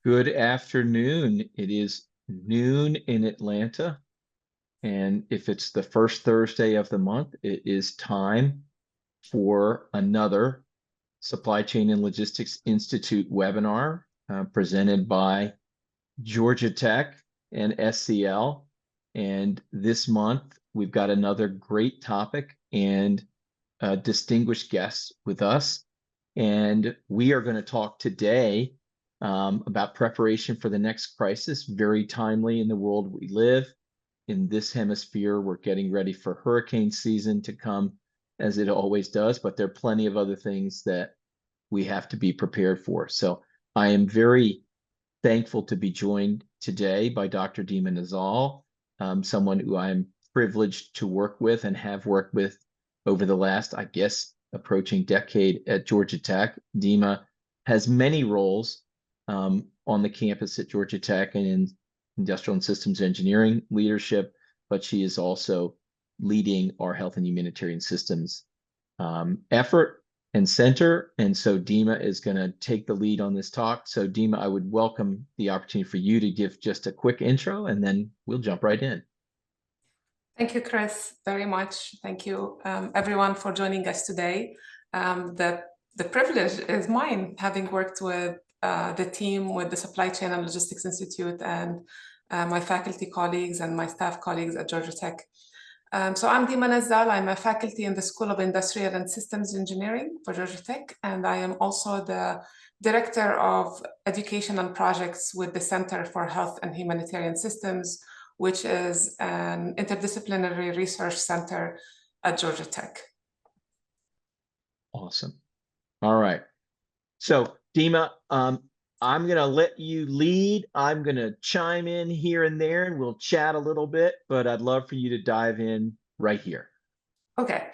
Good afternoon. It is noon in Atlanta, and if it's the first Thursday of the month, it is time for another Supply Chain and Logistics Institute webinar presented by Georgia Tech and SCL. And this month, we've got another great topic and distinguished guests with us. And we are going to talk today about preparation for the next crisis, very timely in the world we live. In this hemisphere, we're getting ready for hurricane season to come, as it always does, but there are plenty of other things that we have to be prepared for. So I am very thankful to be joined today by Dr. Dima Nazal, someone who I'm privileged to work with and have worked with over the last, I guess, approaching decade at Georgia Tech. Dima has many roles on the campus at Georgia Tech and in industrial and systems engineering leadership, but she is also leading our health and humanitarian systems effort and center. And so Dima is going to take the lead on this talk. So Dima, I would welcome the opportunity for you to give just a quick intro, and then we'll jump right in. Thank you, Chris, very much. Thank you, everyone, for joining us today. The privilege is mine, having worked with the team with the Supply Chain and Logistics Institute and my faculty colleagues and my staff colleagues at Georgia Tech. So I'm Dima Nazal. I'm a faculty in the School of Industrial and Systems Engineering for Georgia Tech, and I am also the Director of Education and Projects with the Center for Health and Humanitarian Systems, which is an interdisciplinary research center at Georgia Tech. Awesome. All right. So Dima, I'm going to let you lead. I'm going to chime in here and there, and we'll chat a little bit, but I'd love for you to dive in right here. Okay.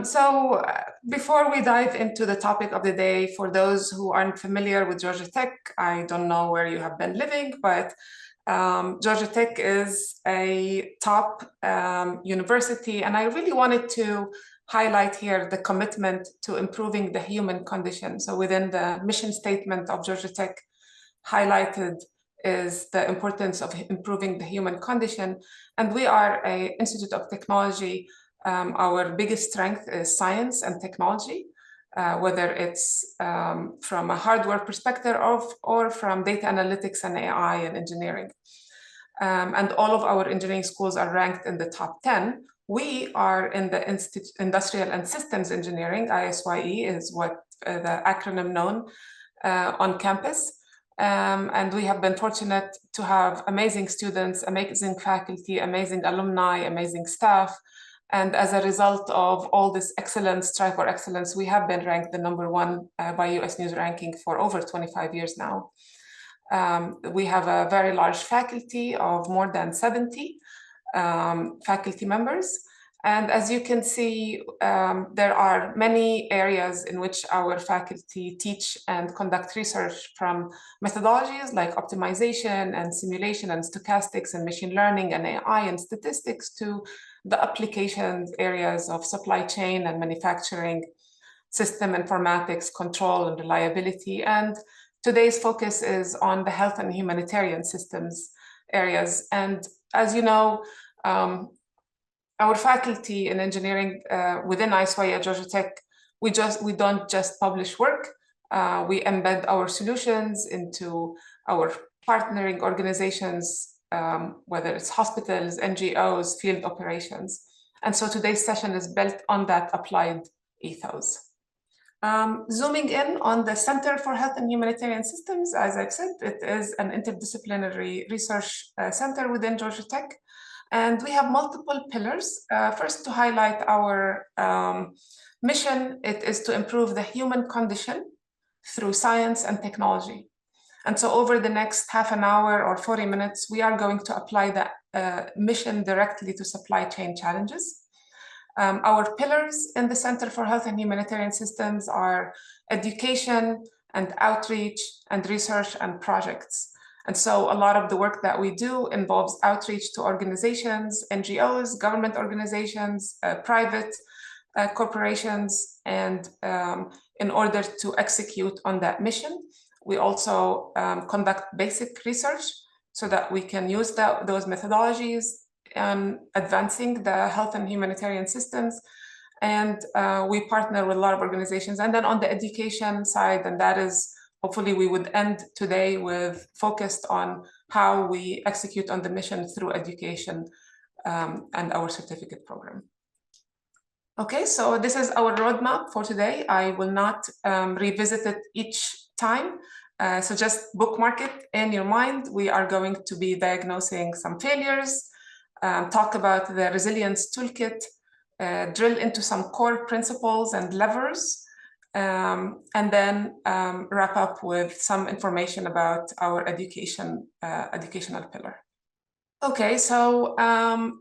So before we dive into the topic of the day, for those who aren't familiar with Georgia Tech, I don't know where you have been living, but Georgia Tech is a top university, and I really wanted to highlight here the commitment to improving the human condition. So within the mission statement of Georgia Tech, highlighted is the importance of improving the human condition. And we are an institute of technology. Our biggest strength is science and technology, whether it's from a hardware perspective or from data analytics and AI and engineering. And all of our engineering schools are ranked in the top 10. We are in the Industrial and Systems Engineering, ISYE is what the acronym known on campus. And we have been fortunate to have amazing students, amazing faculty, amazing alumni, amazing staff. And as a result of all this excellence, strive for excellence, we have been ranked the #1 by US News ranking for over 25 years now. We have a very large faculty of more than 70 faculty members. And as you can see, there are many areas in which our faculty teach and conduct research, from methodologies like optimization and simulation and stochastics and machine learning and AI and statistics to the applications areas of supply chain and manufacturing, system informatics, control and reliability. And today's focus is on the health and humanitarian systems areas. And as you know, our faculty in engineering within ISYE at Georgia Tech, we don't just publish work, we embed our solutions into our partnering organizations, whether it's hospitals, NGOs, field operations. And so today's session is built on that applied ethos. Zooming in on the Center for Health and Humanitarian Systems, as I've said, it is an interdisciplinary research center within Georgia Tech. And we have multiple pillars. First, to highlight our mission, it is to improve the human condition through science and technology. And so over the next half an hour or 40 minutes, we are going to apply that mission directly to supply chain challenges. Our pillars in the Center for Health and Humanitarian Systems are education and outreach and research and projects. And so a lot of the work that we do involves outreach to organizations, NGOs, government organizations, private corporations, and in order to execute on that mission. We also conduct basic research so that we can use those methodologies in advancing the health and humanitarian systems. And we partner with a lot of organizations. And then on the education side, and that is, hopefully we would end today with focused on how we execute on the mission through education and our certificate program. Okay, so this is our roadmap for today. I will not revisit it each time. So just bookmark it in your mind. We are going to be diagnosing some failures, talk about the resilience toolkit, drill into some core principles and levers, and then wrap up with some information about our educational pillar. Okay, so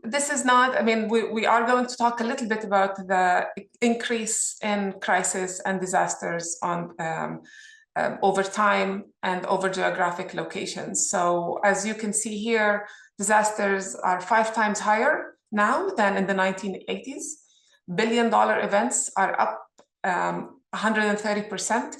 this is not, I mean, we are going to talk a little bit about the increase in crisis and disasters on over time and over geographic locations. So as you can see here, disasters are 5 times higher now than in the 1980s. Billion-dollar events are up 130%.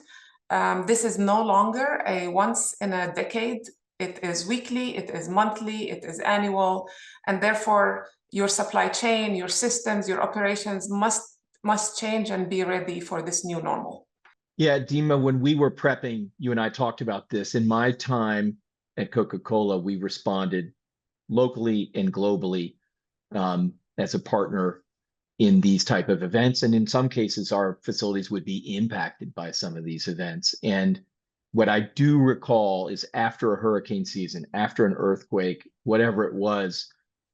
This is no longer a once in a decade. It is weekly, it is monthly, it is annual, and therefore your supply chain, your systems, your operations must change and be ready for this new normal. Yeah, Dima, when we were prepping, you and I talked about this. In my time at Coca-Cola, we responded locally and globally as a partner in these type of events. And in some cases, our facilities would be impacted by some of these events. And what I do recall is after a hurricane season, after an earthquake, whatever it was,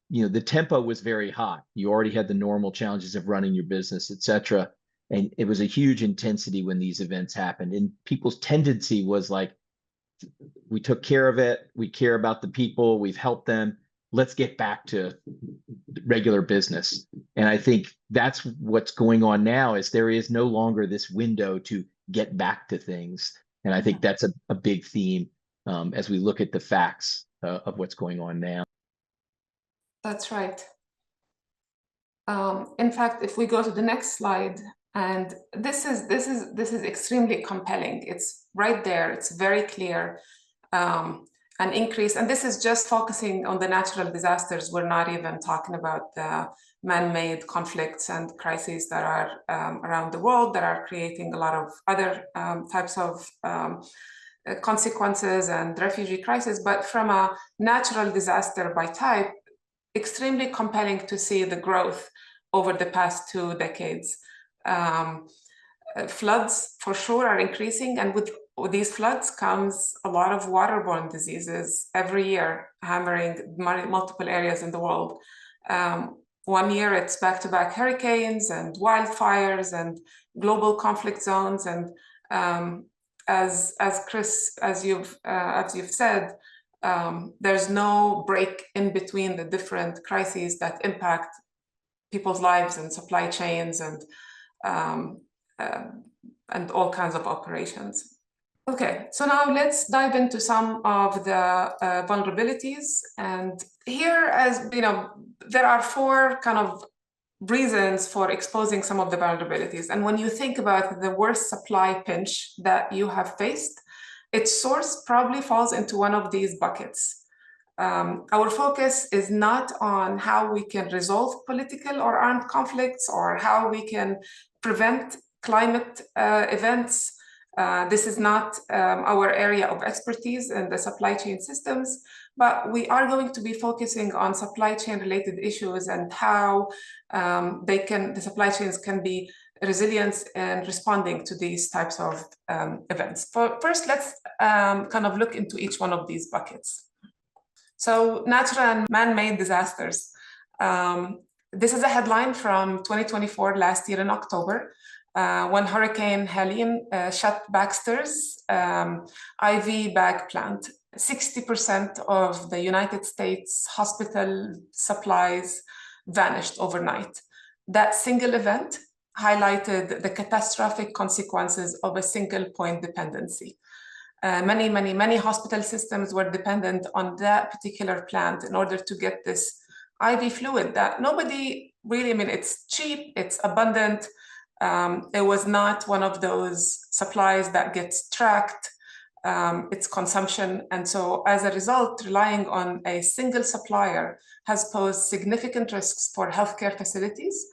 you know, the tempo was very high. You already had the normal challenges of running your business, et cetera. And it was a huge intensity when these events happened. And people's tendency was like, we took care of it. We care about the people. We've helped them. Let's get back to regular business. And I think that's what's going on now is there is no longer this window to get back to things. And I think that's a big theme as we look at the facts of what's going on now. That's right. In fact, if we go to the next slide, and this is extremely compelling. It's right there. It's very clear. An increase, and this is just focusing on the natural disasters. We're not even talking about the man-made conflicts and crises that are around the world that are creating a lot of other types of consequences and refugee crisis. But from a natural disaster by type, extremely compelling to see the growth over the past 2 decades. Floods for sure are increasing, and with these floods comes a lot of waterborne diseases every year, hammering multiple areas in the world. One year it's back-to-back hurricanes and wildfires and global conflict zones. And as Chris, as you've said, there's no break in between the different crises that impact people's lives and supply chains and all kinds of operations. Okay, so now let's dive into some of the vulnerabilities. And here, as you know, there are 4 kind of reasons for exposing some of the vulnerabilities. And when you think about the worst supply pinch that you have faced, its source probably falls into one of these buckets. Our focus is not on how we can resolve political or armed conflicts or how we can prevent climate events. This is not our area of expertise in the supply chain systems, but we are going to be focusing on supply chain related issues and how the supply chains can be resilient in responding to these types of events. First, let's kind of look into each one of these buckets. So natural and man-made disasters. This is a headline from 2024, last year in October, when Hurricane Helene shut Baxter's IV bag plant. 60% of the United States hospital supplies vanished overnight. That single event highlighted the catastrophic consequences of a single point dependency. Many hospital systems were dependent on that particular plant in order to get this IV fluid that nobody really, I mean, it's cheap, it's abundant. It was not one of those supplies that gets tracked. its consumption. And so as a result, relying on a single supplier has posed significant risks for healthcare facilities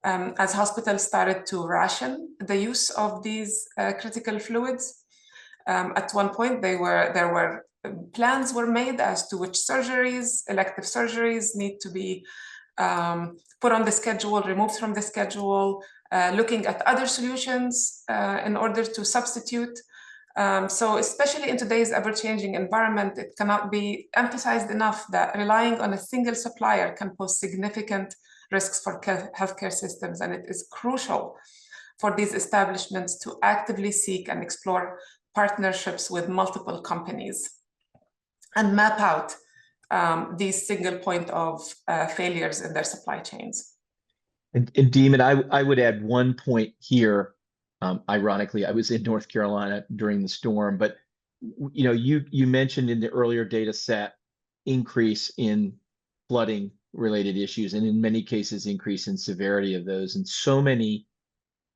as hospitals started to ration the use of these critical fluids. At one point, there were plans were made as to which surgeries, elective surgeries, need to be put on the schedule, removed from the schedule, looking at other solutions in order to substitute. So especially in today's ever-changing environment, it cannot be emphasized enough that relying on a single supplier can pose significant risks for healthcare systems, and it is crucial for these establishments to actively seek and explore partnerships with multiple companies and map out these single point of failures in their supply chains. And Demon, I would add one point here. Ironically, I was in North Carolina during the storm, but you mentioned in the earlier data set increase in flooding related issues, and in many cases increase in severity of those. And so many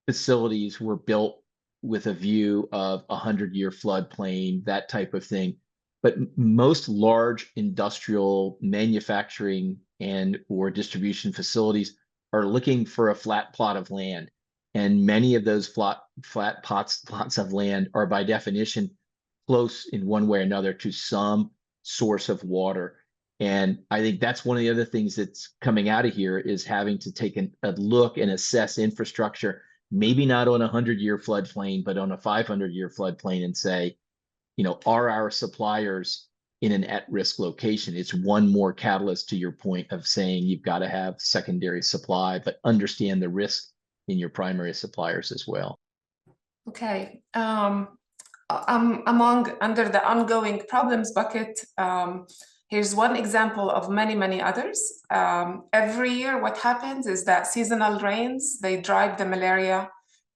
facilities were built with a view of 100-year floodplain, that type of thing. But most large industrial manufacturing and or distribution facilities are looking for a flat plot of land. And many of those flat plots of land are by definition close in one way or another to some source of water. And I think that's one of the other things that's coming out of here is having to take a look and assess infrastructure, maybe not on a 100-year floodplain, but on a 500-year floodplain, and say, are our suppliers in an at-risk location? It's one more catalyst to your point of saying you've got to have secondary supply, but understand the risk in your primary suppliers as well. Okay. Under the ongoing problems bucket, here's one example of many, many others. Every year, what happens is that seasonal rains, they drive the malaria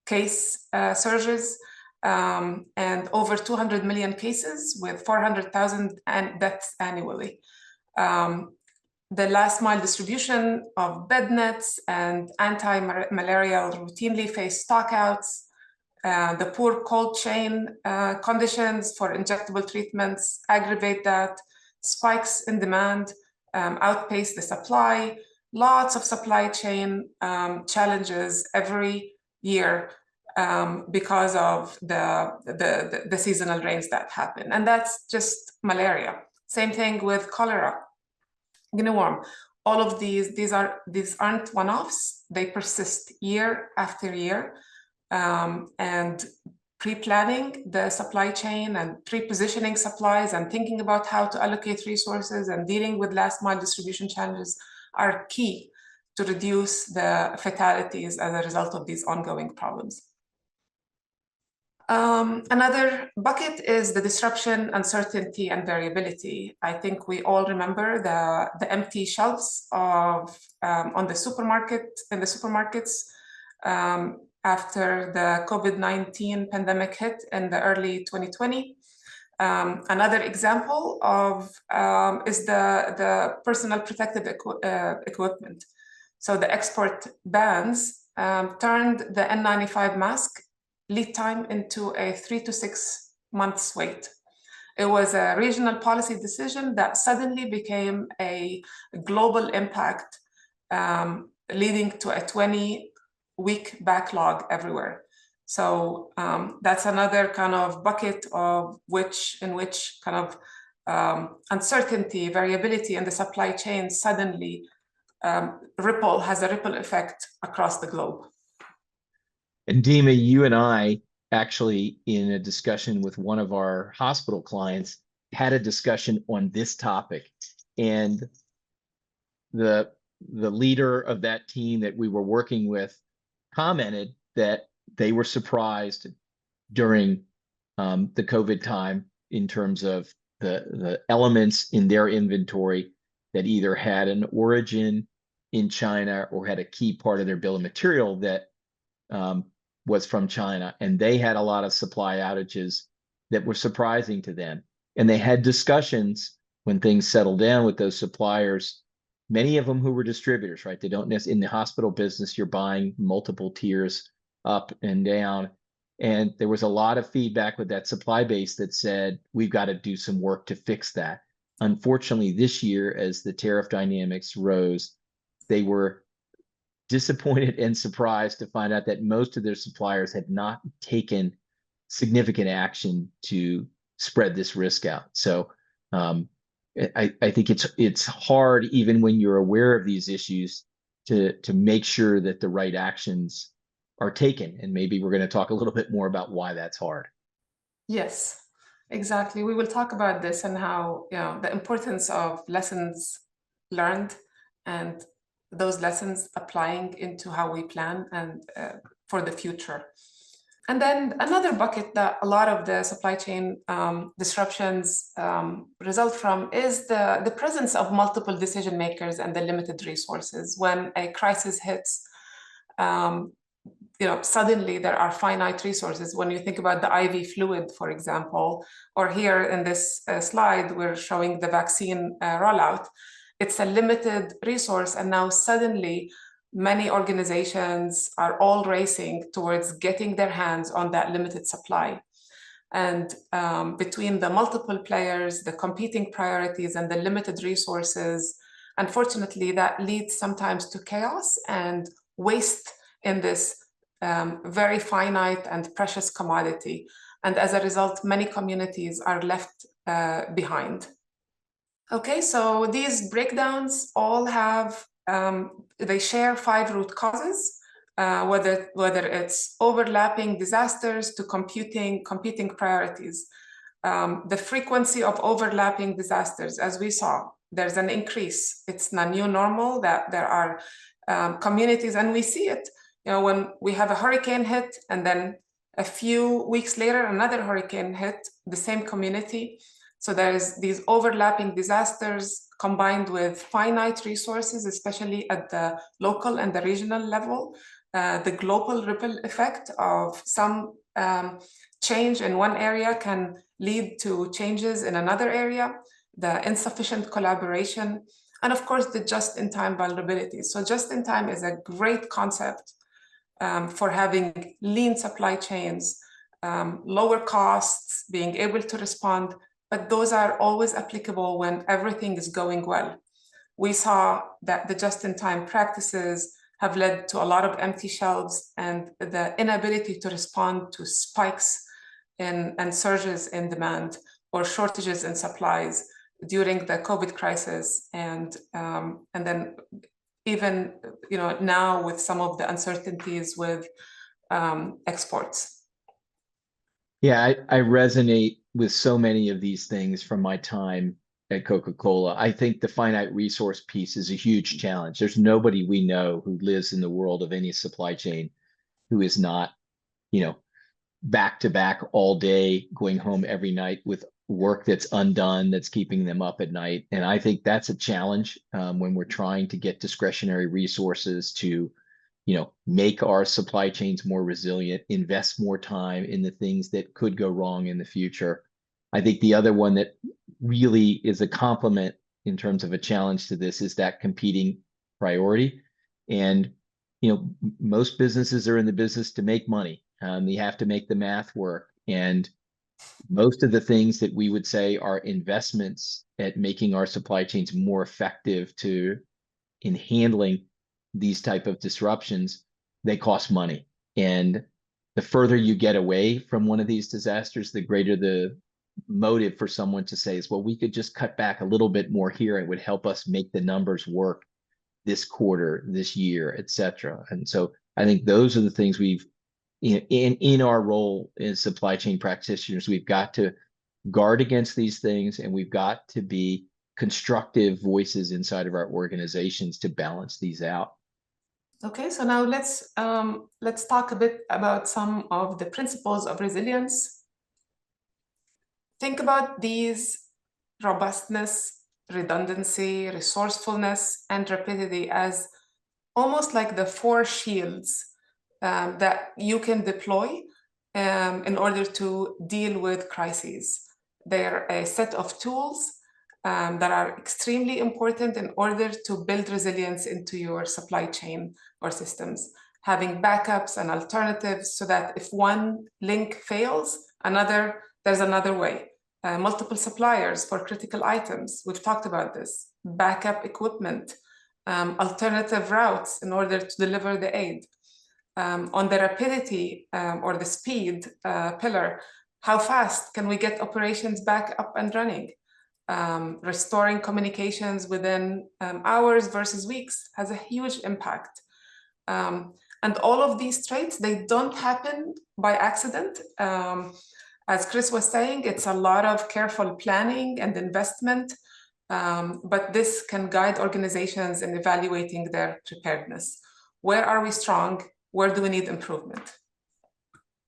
case surges, and over 200 million cases with 400,000 deaths annually. The last mile distribution of bed nets and anti-malarial routinely face stockouts. The poor cold chain conditions for injectable treatments aggravate that. Spikes in demand outpace the supply. Lots of supply chain challenges every year because of the seasonal rains that happen. And that's just malaria. Same thing with cholera, guinea worm. All of these aren't one-offs. They persist year after year. And pre-planning the supply chain and pre-positioning supplies and thinking about how to allocate resources and dealing with last mile distribution challenges are key to reduce the fatalities as a result of these ongoing problems. Another bucket is the disruption, uncertainty, and variability. I think we all remember the empty shelves of in the supermarkets after the COVID-19 pandemic hit in the early 2020. Another example of is the personal protective equipment. So the export bans turned the N95 mask lead time into a 3 to 6 months wait. It was a regional policy decision that suddenly became a global impact, leading to a 20-week backlog everywhere. So that's another kind of bucket of in which kind of uncertainty, variability in the supply chain suddenly has a ripple effect across the globe. And Dima, you and I actually, in a discussion with one of our hospital clients, had a discussion on this topic. And the leader of that team that we were working with commented that they were surprised during the COVID time in terms of the elements in their inventory that either had an origin in China or had a key part of their bill of material that was from China. And they had a lot of supply outages that were surprising to them. And they had discussions when things settled down with those suppliers, many of them who were distributors, right? They don't necessarily, in the hospital business, you're buying multiple tiers up and down. And there was a lot of feedback with that supply base that said, we've got to do some work to fix that. Unfortunately, this year, as the tariff dynamics rose, they were disappointed and surprised to find out that most of their suppliers had not taken significant action to spread this risk out. So I think it's hard, even when you're aware of these issues, to make sure that the right actions are taken. And maybe we're going to talk a little bit more about why that's hard. Yes, exactly. We will talk about this and how, the importance of lessons learned and those lessons applying into how we plan and for the future. And then another bucket that a lot of the supply chain disruptions result from is the presence of multiple decision makers and the limited resources. When a crisis hits, suddenly there are finite resources. When you think about the IV fluid, for example, or here in this slide, we're showing the vaccine rollout. It's a limited resource, and now suddenly many organizations are all racing towards getting their hands on that limited supply. And between the multiple players, the competing priorities, and the limited resources, unfortunately, that leads sometimes to chaos and waste in this very finite and precious commodity. And as a result, many communities are left behind. Okay, so these breakdowns all have, they share 5 root causes, whether it's overlapping disasters to competing priorities. The frequency of overlapping disasters, as we saw, there's an increase. It's the new normal that there are communities, and we see it, when we have a hurricane hit and then a few weeks later, another hurricane hit the same community. So there's these overlapping disasters combined with finite resources, especially at the local and the regional level. The global ripple effect of some change in one area can lead to changes in another area, the insufficient collaboration, and of course, the just-in-time vulnerabilities. So just-in-time is a great concept for having lean supply chains, lower costs, being able to respond, but those are always applicable when everything is going well. We saw that the just-in-time practices have led to a lot of empty shelves and the inability to respond to spikes and surges in demand or shortages in supplies during the COVID crisis, and then even now with some of the uncertainties with exports. Yeah, I resonate with so many of these things from my time at Coca-Cola. I think the finite resource piece is a huge challenge. There's nobody we know who lives in the world of any supply chain who is not, back to back all day, going home every night with work that's undone, that's keeping them up at night. And I think that's a challenge when we're trying to get discretionary resources to, make our supply chains more resilient, invest more time in the things that could go wrong in the future. I think the other one that really is a complement in terms of a challenge to this is that competing priority. And, most businesses are in the business to make money. You have to make the math work. And most of the things that we would say are investments at making our supply chains more effective in handling these type of disruptions, they cost money. And the further you get away from one of these disasters, the greater the motive for someone to say is, well, we could just cut back a little bit more here. It would help us make the numbers work this quarter, this year, et cetera. And so I think those are the things we've, in our role as supply chain practitioners, we've got to guard against these things, and we've got to be constructive voices inside of our organizations to balance these out. Okay, so now let's talk a bit about some of the principles of resilience. Think about these: robustness, redundancy, resourcefulness, and rapidity as almost like the 4 shields that you can deploy in order to deal with crises. They're a set of tools that are extremely important in order to build resilience into your supply chain or systems. having backups and alternatives so that if one link fails, there's another way. Multiple suppliers for critical items. We've talked about this. Backup equipment, alternative routes in order to deliver the aid. On the rapidity or the speed pillar, how fast can we get operations back up and running? Restoring communications within hours versus weeks has a huge impact. And all of these traits, they don't happen by accident. As Chris was saying, it's a lot of careful planning and investment, but this can guide organizations in evaluating their preparedness. Where are we strong? Where do we need improvement?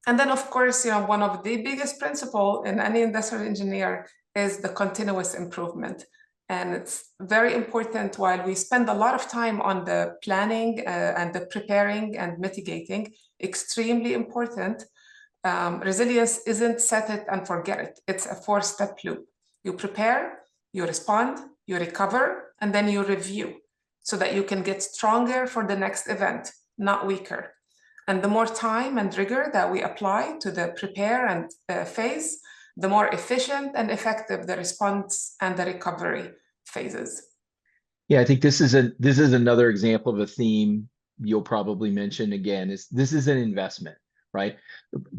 And then, of course, one of the biggest principles in any industrial engineer is the continuous improvement. And it's very important. While we spend a lot of time on the planning and the preparing and mitigating, extremely important. Resilience isn't set it and forget it. It's a 4-step loop. You prepare, you respond, you recover, and then you review so that you can get stronger for the next event, not weaker. And the more time and rigor that we apply to the prepare and phase, the more efficient and effective the response and the recovery phases. Yeah, I think this is another example of a theme you'll probably mention again. This is an investment, right?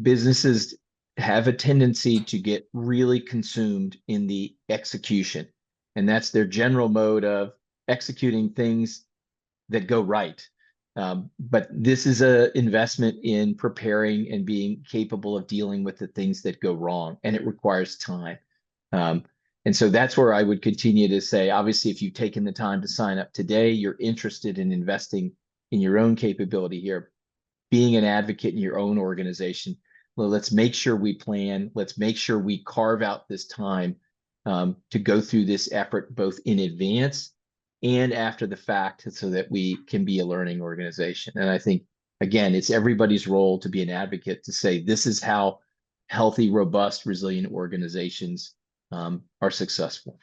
Businesses have a tendency to get really consumed in the execution, and that's their general mode of executing things that go right. But this is an investment in preparing and being capable of dealing with the things that go wrong, and it requires time. And so that's where I would continue to say, obviously, if you've taken the time to sign up today, you're interested in investing in your own capability here, being an advocate in your own organization. Well, let's make sure we plan. Let's make sure we carve out this time to go through this effort, both in advance and after the fact, so that we can be a learning organization. And I think, again, it's everybody's role to be an advocate to say, this is how healthy, robust, resilient organizations are successful.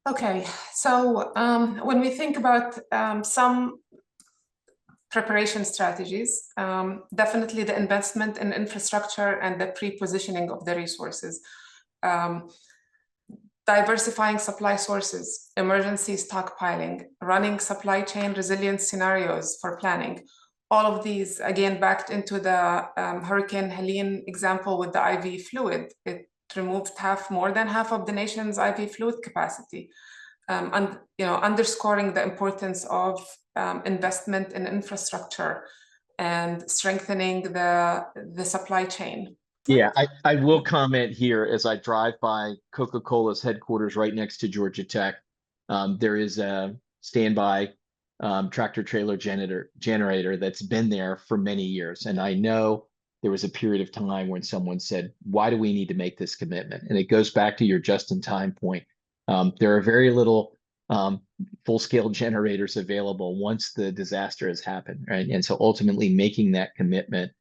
Okay, so when we think about some preparation strategies, definitely the investment in infrastructure and the pre-positioning of the resources. Diversifying supply sources, emergency stockpiling, running supply chain resilience scenarios for planning. All of these, again, backed into the Hurricane Helene example with the IV fluid. It removed more than half of the nation's IV fluid capacity. And underscoring the importance of investment in infrastructure and strengthening the supply chain. Yeah, I will comment here as I drive by Coca-Cola's headquarters right next to Georgia Tech. There is a standby tractor trailer generator that's been there for many years. And I know there was a period of time when someone said, why do we need to make this commitment? And it goes back to your just-in-time point. There are very little full-scale generators available once the disaster has happened, right? And so ultimately making that commitment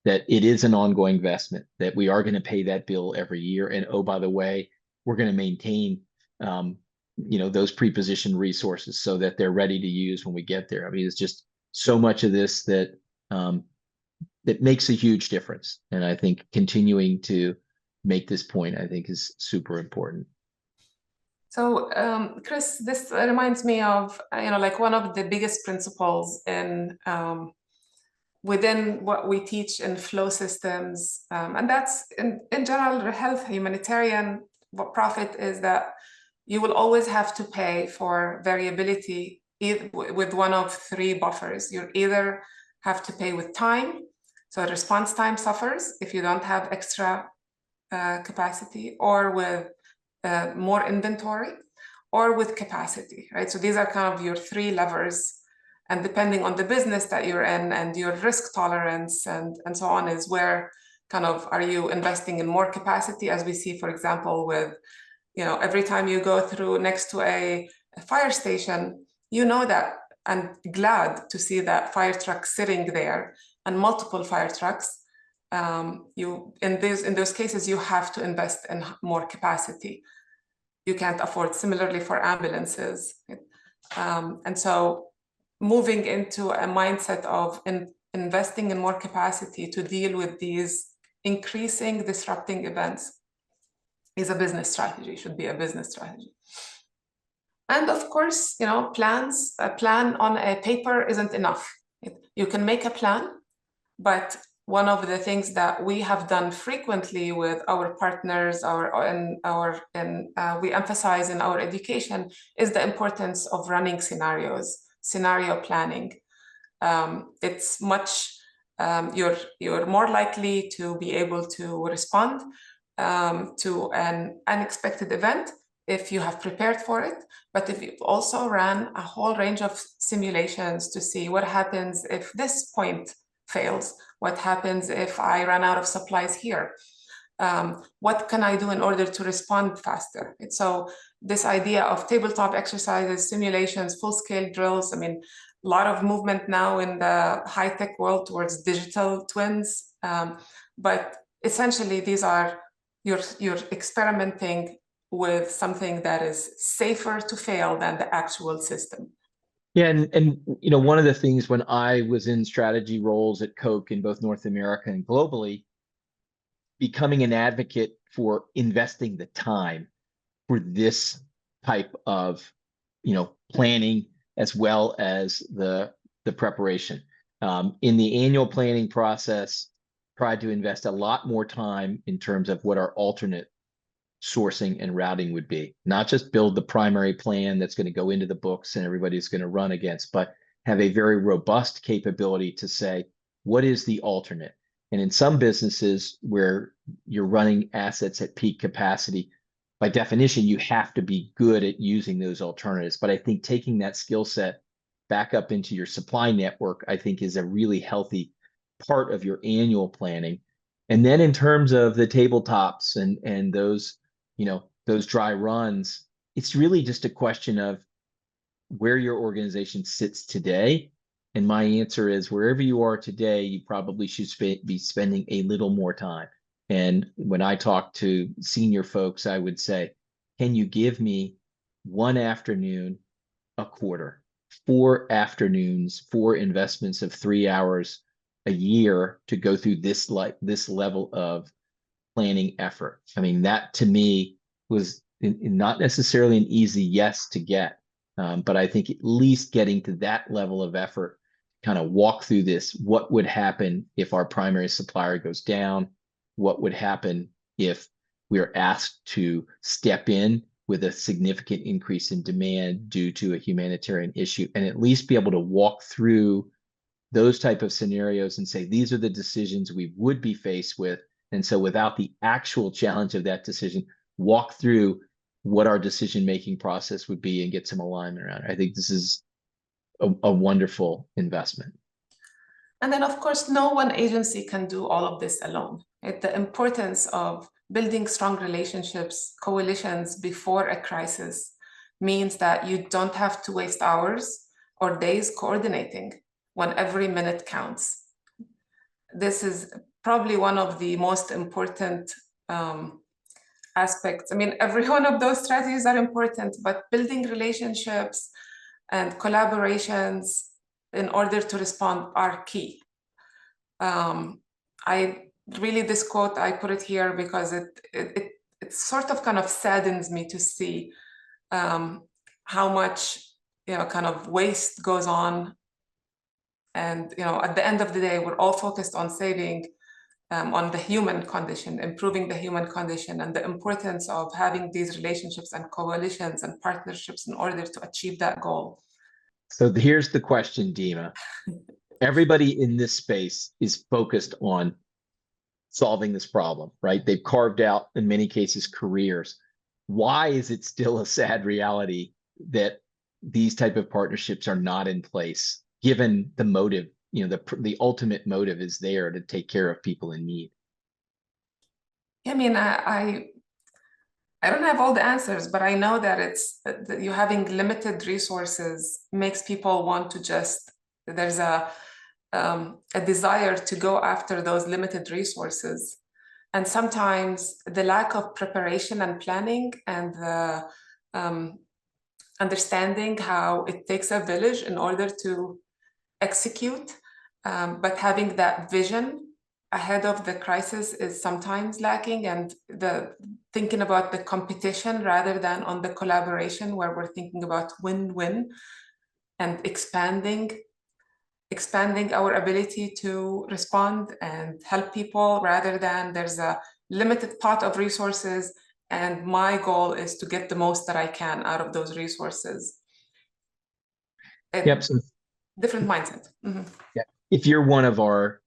that it is an ongoing investment, that we are going to pay that bill every year. And oh, by the way, we're going to maintain those pre-positioned resources so that they're ready to use when we get there. I mean, it's just so much of this that that makes a huge difference. And I think continuing to make this point, I think, is super important. So, Chris, this reminds me of, like one of the biggest principles in within what we teach in flow systems, and that's in general health, humanitarian profit, is that you will always have to pay for variability with one of 3 buffers. You either have to pay with time, so response time suffers if you don't have extra capacity, or with more inventory, or with capacity, right? So these are kind of your 3 levers. And depending on the business that you're in and your risk tolerance and so on, is where kind of are you investing in more capacity, as we see, for example, with, every time you go through next to a fire station, that, and glad to see that fire truck sitting there and multiple fire trucks. In those cases, you have to invest in more capacity. You can't afford. Similarly for ambulances. And so moving into a mindset of investing in more capacity to deal with these increasing disrupting events is a business strategy, should be a business strategy. And of course, you know, a plan on a paper isn't enough. You can make a plan, but one of the things that we have done frequently with our partners, we emphasize in our education is the importance of running scenarios, scenario planning. It's much you're more likely to be able to respond to an unexpected event if you have prepared for it, but if you've also ran a whole range of simulations to see what happens if this point fails, what happens if I run out of supplies here, what can I do in order to respond faster? So this idea of tabletop exercises, simulations, full-scale drills, I mean, a lot of movement now in the high-tech world towards digital twins, but essentially these are, you're experimenting with something that is safer to fail than the actual system. Yeah, and you know, one of the things when I was in strategy roles at Coke in both North America and globally, becoming an advocate for investing the time for this type of, you know, planning as well as the preparation. In the annual planning process, tried to invest a lot more time in terms of what our alternate sourcing and routing would be. Not just build the primary plan that's going to go into the books and everybody's going to run against, but have a very robust capability to say, what is the alternate? And in some businesses where you're running assets at peak capacity, by definition, you have to be good at using those alternatives. But I think taking that skill set back up into your supply network, I think is a really healthy part of your annual planning. And then in terms of the tabletops and those, you know, those dry runs, it's really just a question of where your organization sits today. And my answer is wherever you are today, you probably should be spending a little more time. And when I talk to senior folks, I would say, can you give me one afternoon a quarter, 4 afternoons, 4 investments of 3 hours a year to go through this level of planning effort? I mean, that to me was not necessarily an easy yes to get, but I think at least getting to that level of effort, kind of walk through this, what would happen if our primary supplier goes down? What would happen if we're asked to step in with a significant increase in demand due to a humanitarian issue, and at least be able to walk through those type of scenarios and say, these are the decisions we would be faced with. And so without the actual challenge of that decision, walk through what our decision-making process would be and get some alignment around it. I think this is a wonderful investment. And then, of course, no one agency can do all of this alone. The importance of building strong relationships, coalitions before a crisis means that you don't have to waste hours or days coordinating when every minute counts. This is probably one of the most important aspects. I mean, every one of those strategies are important, but building relationships and collaborations in order to respond are key. This quote, I put it here because it sort of kind of saddens me to see how much, you know, kind of waste goes on. And, you know, at the end of the day, we're all focused on saving on the human condition, improving the human condition, and the importance of having these relationships and coalitions and partnerships in order to achieve that goal. So here's the question, Dima. Everybody in this space is focused on solving this problem, right? They've carved out, in many cases, careers. Why is it still a sad reality that these type of partnerships are not in place, given the motive, you know, the ultimate motive is there to take care of people in need? I mean, I don't have all the answers, but I know that it's that you having limited resources makes people want to just, there's a desire to go after those limited resources. And sometimes the lack of preparation and planning and the understanding how it takes a village in order to execute, but having that vision ahead of the crisis is sometimes lacking, and the thinking about the competition rather than on the collaboration, where we're thinking about win-win and expanding our ability to respond and help people, rather than there's a limited pot of resources and my goal is to get the most that I can out of those resources. Yep. So, Different mindset. Mm-hmm. yeah. If you're one of our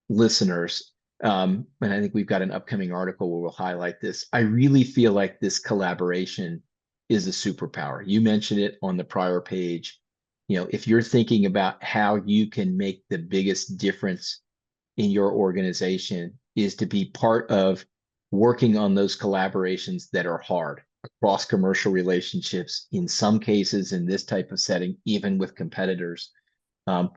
listeners, and I think we've got an upcoming article where we'll highlight this, I really feel like this collaboration is a superpower. You mentioned it on the prior page. If you're thinking about how you can make the biggest difference in your organization, is to be part of working on those collaborations that are hard across commercial relationships, in some cases in this type of setting, even with competitors. Um,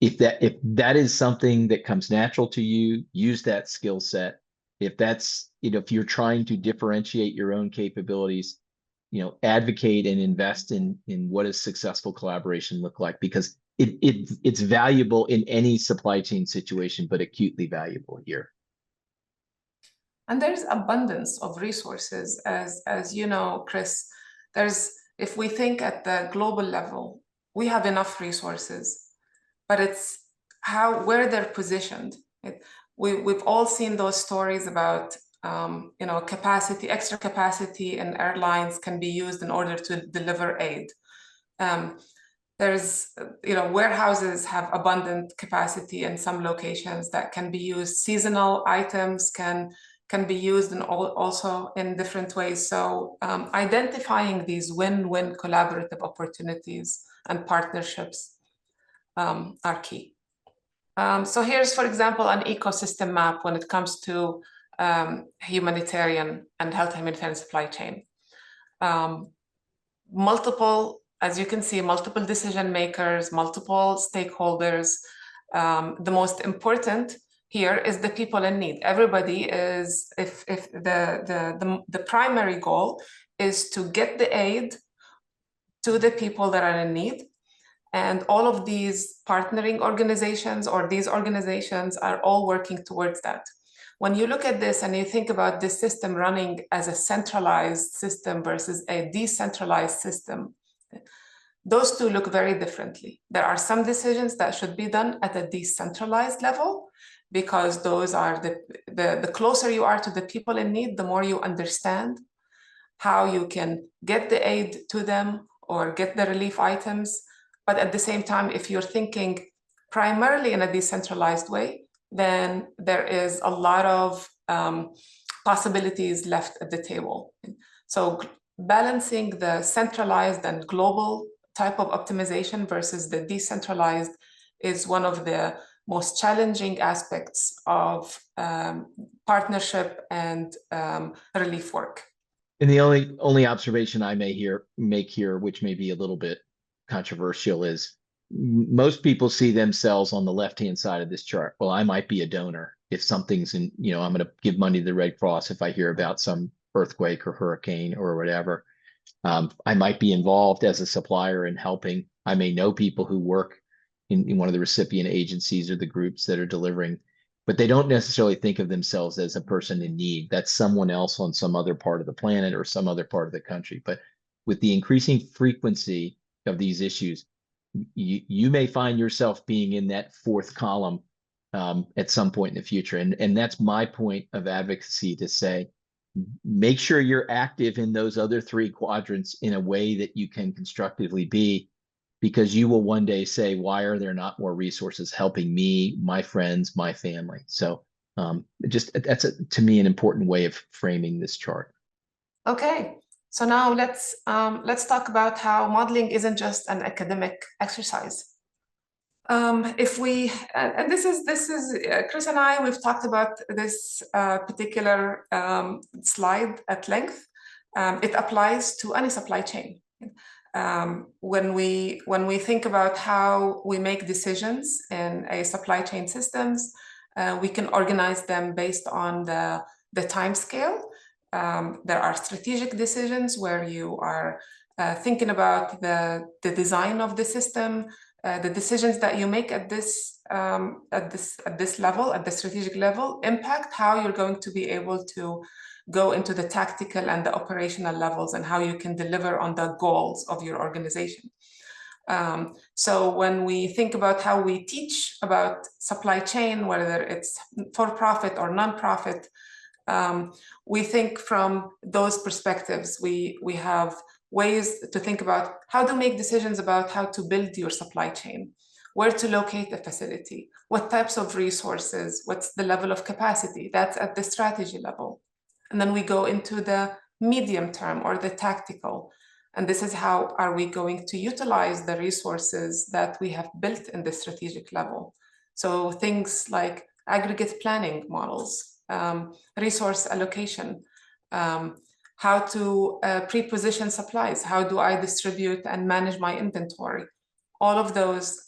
if that is something that comes natural to you, use that skill set. If that's, if you're trying to differentiate your own capabilities, advocate and invest in what does successful collaboration look like, because it's valuable in any supply chain situation, but acutely valuable here. And there's abundance of resources, as you know, Chris. If we think at the global level, we have enough resources, but it's where they're positioned. We've all seen those stories about extra capacity in airlines can be used in order to deliver aid. Warehouses have abundant capacity in some locations that can be used. Seasonal items can be used also in different ways. So identifying these win-win collaborative opportunities and partnerships are key. So here's, for example, an ecosystem map when it comes to humanitarian and humanitarian supply chain. As you can see, multiple decision makers, multiple stakeholders. The most important here is the people in need. Everybody is, if the primary goal is to get the aid to the people that are in need. And all of these partnering organizations or these organizations are all working towards that. When you look at this and you think about this system running as a centralized system versus a decentralized system, those two look very differently. There are some decisions that should be done at a decentralized level, because those are the closer you are to the people in need, the more you understand how you can get the aid to them or get the relief items. But at the same time, if you're thinking primarily in a decentralized way, then there is a lot of possibilities left at the table. So balancing the centralized and global type of optimization versus the decentralized is one of the most challenging aspects of partnership and relief work. And the only observation I make here, which may be a little bit controversial, is most people see themselves on the left-hand side of this chart. Well, I might be a donor if something's I'm going to give money to the Red Cross if I hear about some earthquake or hurricane or whatever. I might be involved as a supplier in helping. I may know people who work in one of the recipient agencies or the groups that are delivering, but they don't necessarily think of themselves as a person in need. That's someone else on some other part of the planet or some other part of the country. But with the increasing frequency of these issues, you may find yourself being in that fourth column at some point in the future. And that's my point of advocacy, to say, make sure you're active in those other three quadrants in a way that you can constructively be, because you will one day say, why are there not more resources helping me, my friends, my family? So that's to me an important way of framing this chart. Okay, so now let's talk about how modeling isn't just an academic exercise. If we, and this is Chris and I, we've talked about this particular slide at length. It applies to any supply chain. When we think about how we make decisions in a supply chain systems, we can organize them based on the time scale. There are strategic decisions where you are thinking about the design of the system, the decisions that you make at this level, at the strategic level, impact how you're going to be able to go into the tactical and the operational levels and how you can deliver on the goals of your organization. So when we think about how we teach about supply chain, whether it's for-profit or non-profit, we think from those perspectives. We have ways to think about how to make decisions about how to build your supply chain, where to locate a facility, what types of resources, what's the level of capacity. That's at the strategy level. And then we go into the medium term or the tactical. And this is how are we going to utilize the resources that we have built in the strategic level. So things like aggregate planning models, resource allocation, how to pre-position supplies, how do I distribute and manage my inventory. All of those,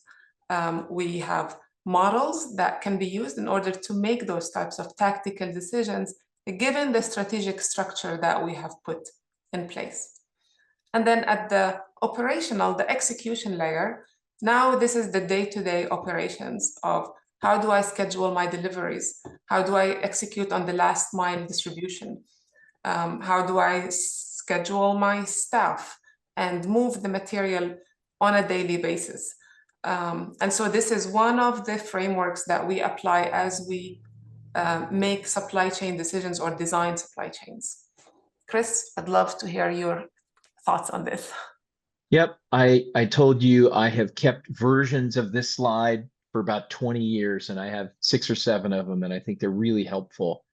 we have models that can be used in order to make those types of tactical decisions given the strategic structure that we have put in place. And then at the operational, the execution layer, now this is the day-to-day operations of how do I schedule my deliveries? How do I execute on the last mile distribution? How do I schedule my staff and move the material on a daily basis? And so this is one of the frameworks that we apply as we make supply chain decisions or design supply chains. Chris, I'd love to hear your thoughts on this. Yep, I told you I have kept versions of this slide for about 20 years, and I have 6 or 7 of them, and I think they're really helpful.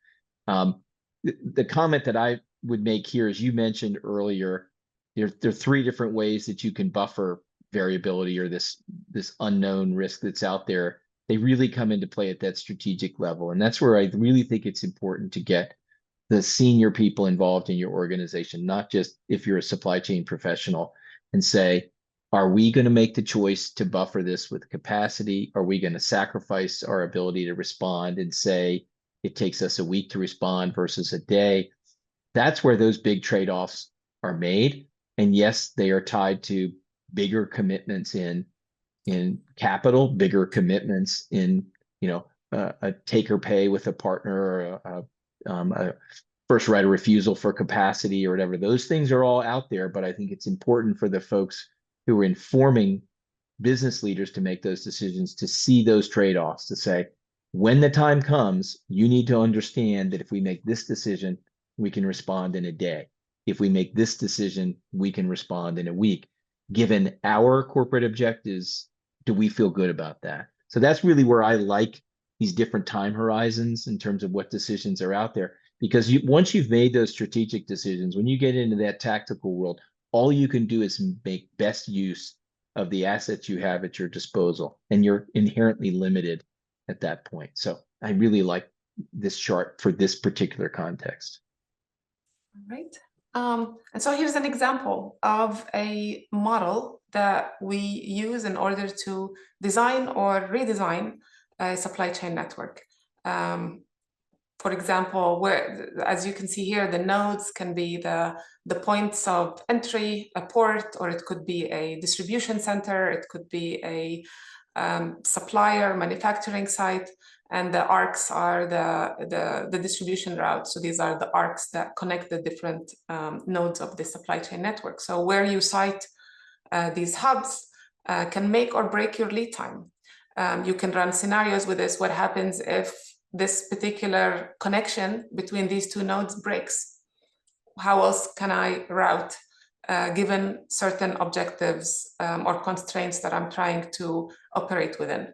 The comment that I would make here, as you mentioned earlier, there are 3 different ways that you can buffer variability or this unknown risk that's out there. They really come into play at that strategic level, and that's where I really think it's important to get the senior people involved in your organization, not just if you're a supply chain professional, and say, are we going to make the choice to buffer this with capacity? Are we going to sacrifice our ability to respond and say it takes us a week to respond versus a day? That's where those big trade-offs are made. And yes, they are tied to bigger commitments in capital, bigger commitments in a take or pay with a partner, or a first right of refusal for capacity or whatever. Those things are all out there, but I think it's important for the folks who are informing business leaders to make those decisions to see those trade-offs, to say, when the time comes, you need to understand that if we make this decision, we can respond in a day. If we make this decision, we can respond in a week. Given our corporate objectives, do we feel good about that? So that's really where I like these different time horizons in terms of what decisions are out there. Because once you've made those strategic decisions, when you get into that tactical world, all you can do is make best use of the assets you have at your disposal, and you're inherently limited at that point. So I really like this chart for this particular context. All right. And so here's an example of a model that we use in order to design or redesign a supply chain network. For example, where, as you can see here, the nodes can be the points of entry, a port, or it could be a distribution center, it could be a supplier, manufacturing site, and the arcs are the distribution routes. So these are the arcs that connect the different nodes of the supply chain network. So where you site these hubs can make or break your lead time. You can run scenarios with this. What happens if this particular connection between these 2 nodes breaks? How else can I route given certain objectives or constraints that I'm trying to operate within?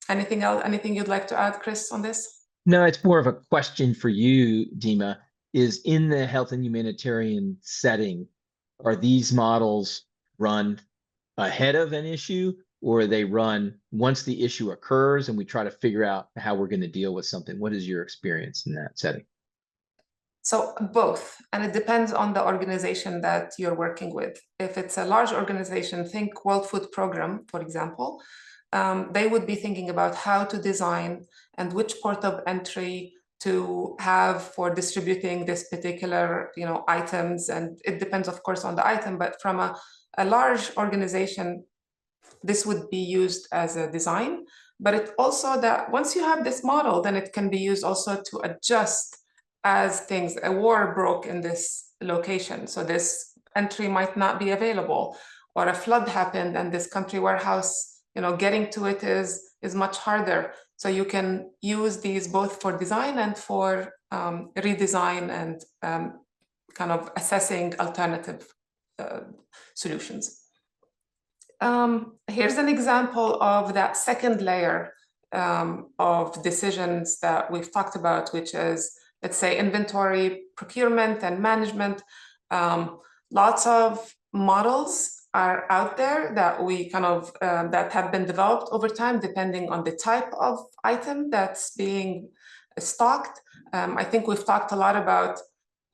Anything else? Anything you'd like to add, Chris, on this? No, it's more of a question for you, Dima. Is in the health and humanitarian setting, are these models run ahead of an issue, or they run once the issue occurs and we try to figure out how we're going to deal with something? What is your experience in that setting? So both, and it depends on the organization that you're working with. If it's a large organization, think World Food Program, for example, they would be thinking about how to design and which port of entry to have for distributing this particular, items. And it depends, of course, on the item, but from a large organization, this would be used as a design. But it also that once you have this model, then it can be used also to adjust as a war broke in this location. So this entry might not be available, or a flood happened and this country warehouse, getting to it is much harder. So you can use these both for design and for redesign and kind of assessing alternative solutions. Here's an example of that second layer of decisions that we've talked about, which is, let's say, inventory procurement and management. Lots of models are out there that we kind of that have been developed over time, depending on the type of item that's being stocked. I think we've talked a lot about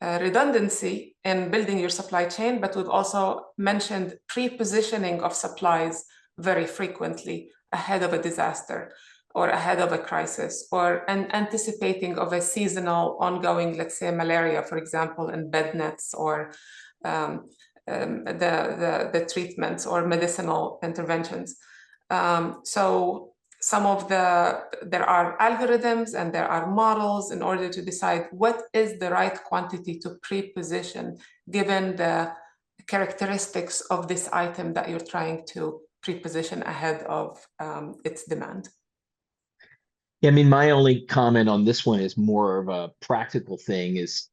redundancy in building your supply chain, but we've also mentioned pre-positioning of supplies very frequently ahead of a disaster or ahead of a crisis, or anticipating of a seasonal ongoing, let's say malaria, for example, in bed nets, or the treatments or medicinal interventions. So there are algorithms and there are models in order to decide what is the right quantity to pre-position given the characteristics of this item that you're trying to pre-position ahead of its demand. Yeah, I mean, my only comment on this one is more of a practical thing is,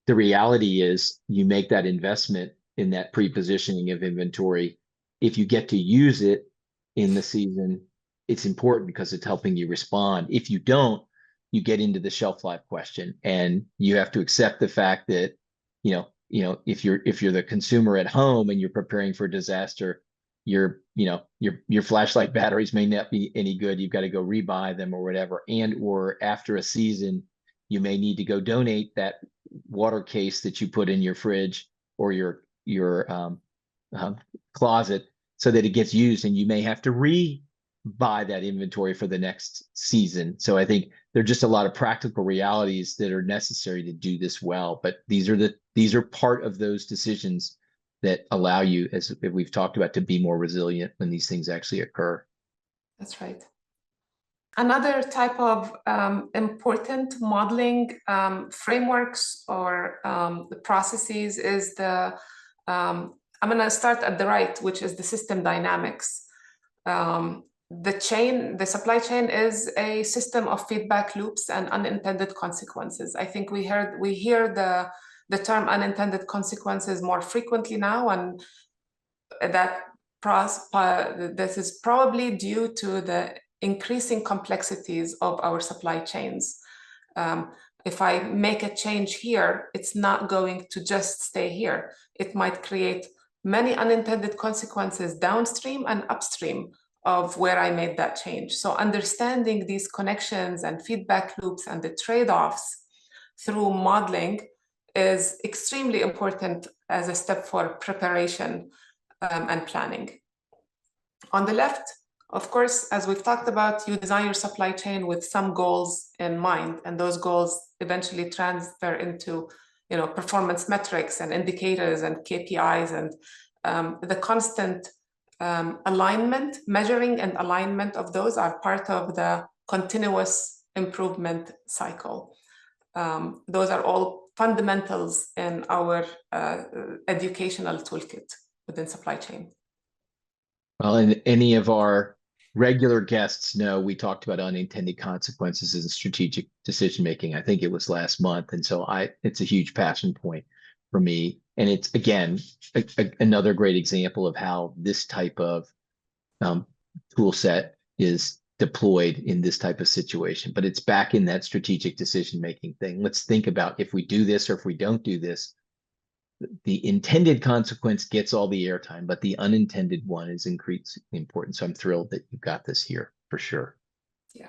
the reality is you make that investment in that pre-positioning of inventory. If you get to use it in the season, it's important because it's helping you respond. If you don't, you get into the shelf life question, and you have to accept the fact that, if you're the consumer at home and you're preparing for disaster, your flashlight batteries may not be any good. You've got to go rebuy them or whatever. And or after a season, you may need to go donate that water case that you put in your fridge or your closet so that it gets used, and you may have to buy that inventory for the next season. So I think there are just a lot of practical realities that are necessary to do this well. But these are part of those decisions that allow you, as we've talked about, to be more resilient when these things actually occur. That's right. Another type of important modeling frameworks or the processes is I'm going to start at the right, which is the system dynamics. The supply chain is a system of feedback loops and unintended consequences. I think we hear the term unintended consequences more frequently now, and this is probably due to the increasing complexities of our supply chains. If I make a change here, it's not going to just stay here. It might create many unintended consequences downstream and upstream of where I made that change. So understanding these connections and feedback loops and the trade-offs through modeling is extremely important as a step for preparation and planning. On the left, of course, as we've talked about, you design your supply chain with some goals in mind, and those goals eventually transfer into performance metrics and indicators and KPIs, and the constant alignment, measuring and alignment of those are part of the continuous improvement cycle. Those are all fundamentals in our educational toolkit within supply chain. Well, and any of our regular guests know we talked about unintended consequences in strategic decision making. I think it was last month, and so it's a huge passion point for me. And it's again another great example of how this type of tool set is deployed in this type of situation. But it's back in that strategic decision making thing. Let's think about if we do this or if we don't do this. The intended consequence gets all the airtime, but the unintended one is increasingly important. So I'm thrilled that you've got this here for sure. Yeah.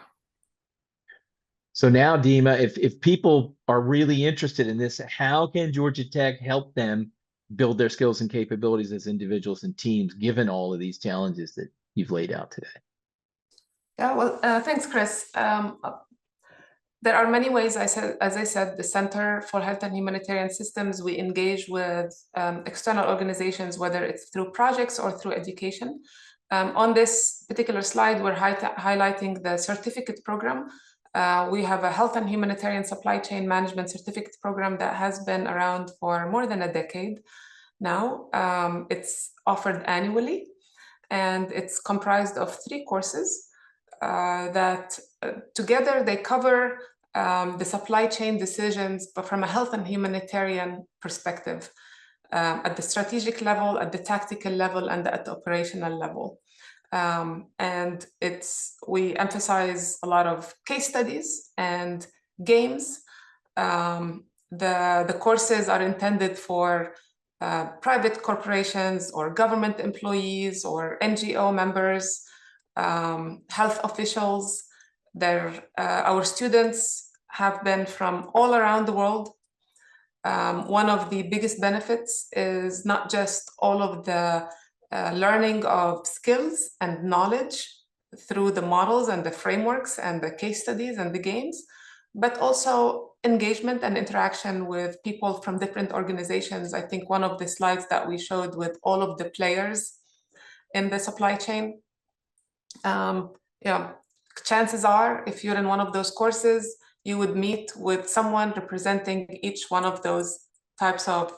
So now, Dima, if people are really interested in this, how can Georgia Tech help them build their skills and capabilities as individuals and teams, given all of these challenges that you've laid out today? Yeah, well, thanks, Chris. There are many ways, as I said, the Center for Health and Humanitarian Systems, we engage with external organizations, whether it's through projects or through education. On this particular slide, we're highlighting the certificate program. We have a Health and Humanitarian Supply Chain Management Certificate program that has been around for more than a decade now. It's offered annually, and it's comprised of 3 courses that together they cover the supply chain decisions, but from a health and humanitarian perspective, at the strategic level, at the tactical level, and at the operational level. And we emphasize a lot of case studies and games. The courses are intended for private corporations or government employees or NGO members, health officials. Our students have been from all around the world. One of the biggest benefits is not just all of the learning of skills and knowledge through the models and the frameworks and the case studies and the games, but also engagement and interaction with people from different organizations. I think one of the slides that we showed with all of the players in the supply chain, chances are, if you're in one of those courses, you would meet with someone representing each one of those types of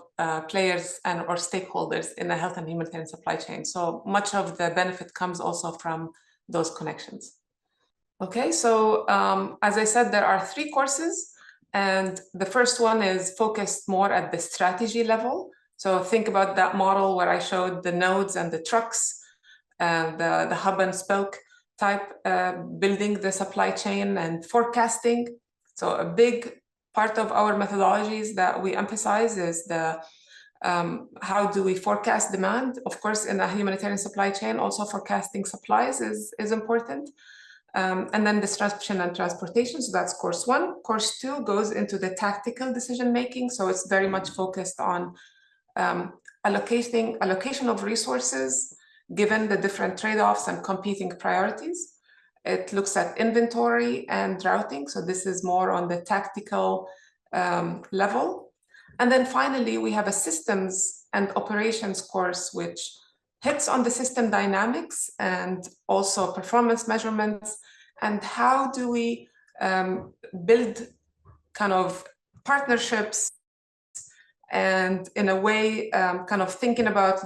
players or stakeholders in the health and humanitarian supply chain. So much of the benefit comes also from those connections. Okay, so as I said, there are 3 courses, and the first one is focused more at the strategy level. So think about that model where I showed the nodes and the trucks, and the hub and spoke type, building the supply chain and forecasting. So a big part of our methodologies that we emphasize is how do we forecast demand? Of course, in a humanitarian supply chain, also forecasting supplies is important. And then disruption and transportation, so that's course 1. Course 2 goes into the tactical decision making, so it's very much focused on allocation of resources given the different trade-offs and competing priorities. It looks at inventory and routing, so this is more on the tactical level. And then finally, we have a systems and operations course, which hits on the system dynamics and also performance measurements, and how do we build kind of partnerships, and in a way kind of thinking about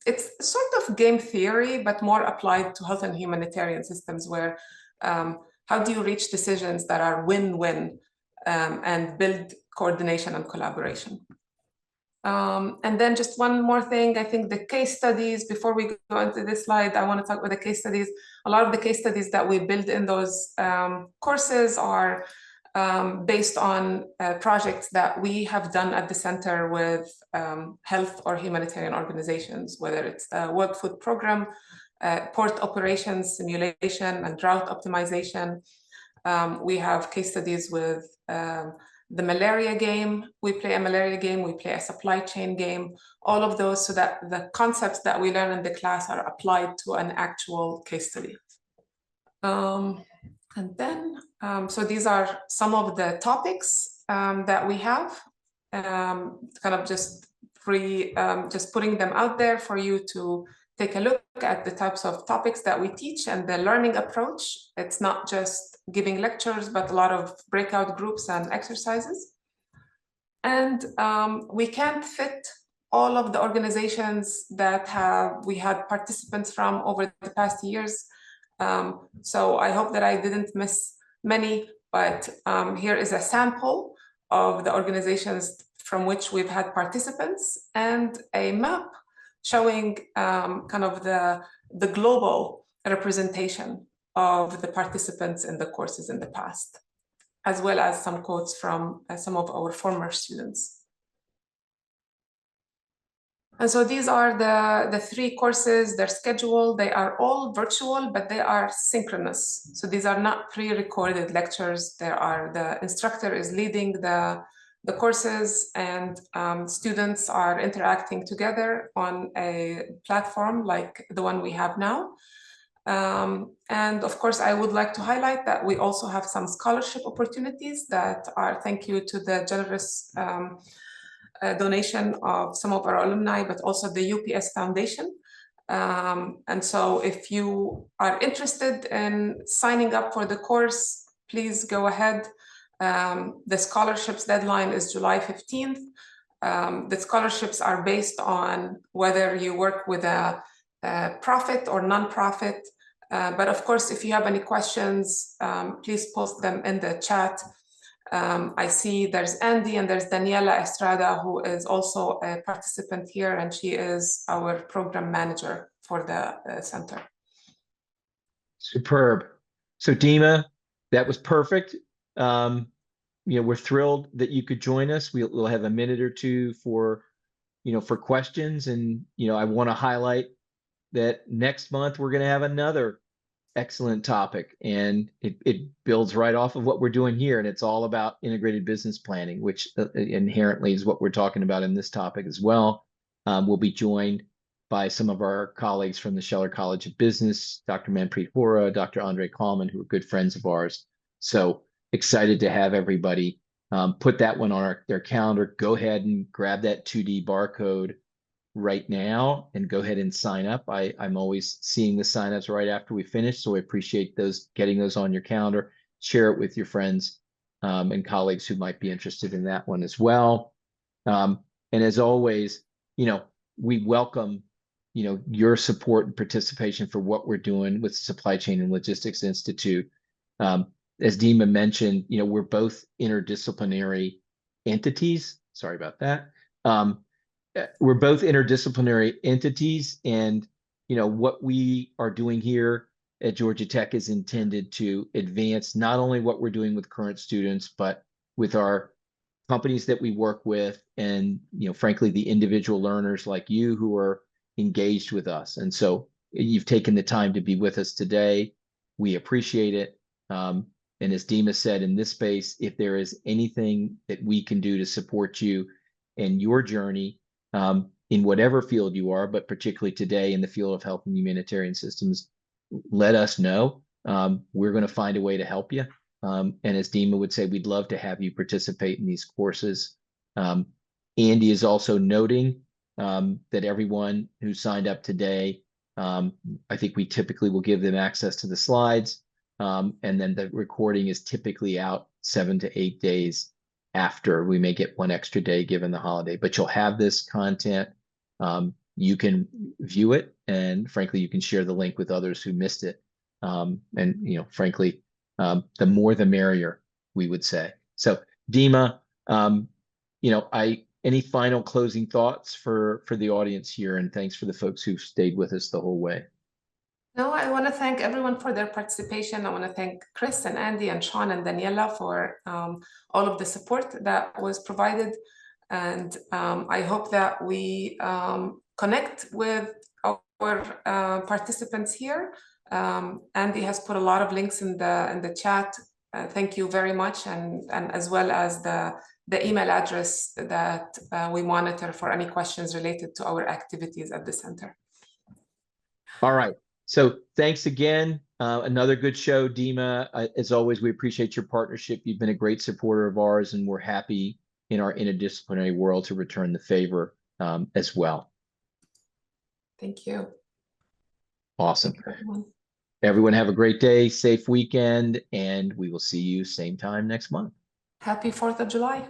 it's sort of game theory, but more applied to health and humanitarian systems, where how do you reach decisions that are win-win and build coordination and collaboration. And then just one more thing, I think the case studies, before we go into this slide, I want to talk about the case studies. A lot of the case studies that we build in those courses are based on projects that we have done at the center with health or humanitarian organizations, whether it's the World Food Program, port operations simulation and route optimization. We have case studies with the malaria game. We play a malaria game, we play a supply chain game, all of those, so that the concepts that we learn in the class are applied to an actual case study. And then, so these are some of the topics that we have, kind of just putting them out there for you to take a look at the types of topics that we teach and the learning approach. It's not just giving lectures, but a lot of breakout groups and exercises. And we can't fit all of the organizations that we had participants from over the past years. So I hope that I didn't miss many, but here is a sample of the organizations from which we've had participants and a map showing kind of the global representation of the participants in the courses in the past, as well as some quotes from some of our former students. And so these are the 3 courses, they're scheduled, they are all virtual, but they are synchronous. So these are not pre-recorded lectures. The instructor is leading the courses, and students are interacting together on a platform like the one we have now. And of course, I would like to highlight that we also have some scholarship opportunities that are thank you to the generous donation of some of our alumni, but also the UPS Foundation. And so if you are interested in signing up for the course, please go ahead. The scholarships deadline is July 15th. The scholarships are based on whether you work with a profit or nonprofit. But of course, if you have any questions, please post them in the chat. I see there's Andy and there's Daniela Estrada, who is also a participant here, and she is our program manager for the center. Superb. So Dima, that was perfect. We're thrilled that you could join us. We'll have a minute or two for questions. And, I want to highlight that next month we're going to have another excellent topic, and it builds right off of what we're doing here. And it's all about integrated business planning, which inherently is what we're talking about in this topic as well. We'll be joined by some of our colleagues from the Scheller College of Business, Dr. Manpreet Hora, Dr. Andre Kallman, who are good friends of ours. So excited to have everybody put that one on their calendar. Go ahead and grab that 2D barcode right now and go ahead and sign up. I'm always seeing the signups right after we finish, so I appreciate getting those on your calendar. Share it with your friends and colleagues who might be interested in that one as well. And as always, we welcome your support and participation for what we're doing with the Supply Chain and Logistics Institute. As Dima mentioned, we're both interdisciplinary entities. Sorry about that. We're both interdisciplinary entities, and what we are doing here at Georgia Tech is intended to advance not only what we're doing with current students, but with our companies that we work with, and frankly, the individual learners like you who are engaged with us. And so you've taken the time to be with us today. We appreciate it. And as Dima said, in this space, if there is anything that we can do to support you in your journey, in whatever field you are, but particularly today in the field of health and humanitarian systems, let us know. We're going to find a way to help you. And as Dima would say, we'd love to have you participate in these courses. Andy is also noting that everyone who signed up today, I think we typically will give them access to the slides. And then the recording is typically out 7 to 8 days after. We may get one extra day given the holiday, but you'll have this content. You can view it, and frankly, you can share the link with others who missed it. And frankly, the more the merrier, we would say. So Dima, any final closing thoughts for the audience here, and thanks for the folks who've stayed with us the whole way. No, I want to thank everyone for their participation. I want to thank Chris and Andy and Sean and Daniela for all of the support that was provided. And I hope that we connect with our participants here. Andy has put a lot of links in the chat. Thank you very much, and as well as the email address that we monitor for any questions related to our activities at the center. All right. So thanks again. Another good show, Dima. As always, we appreciate your partnership. You've been a great supporter of ours, and we're happy in our interdisciplinary world to return the favor as well. Thank you. Awesome. Thank you, everyone have a great day, safe weekend, and we will see you same time next month. Happy 4th of July.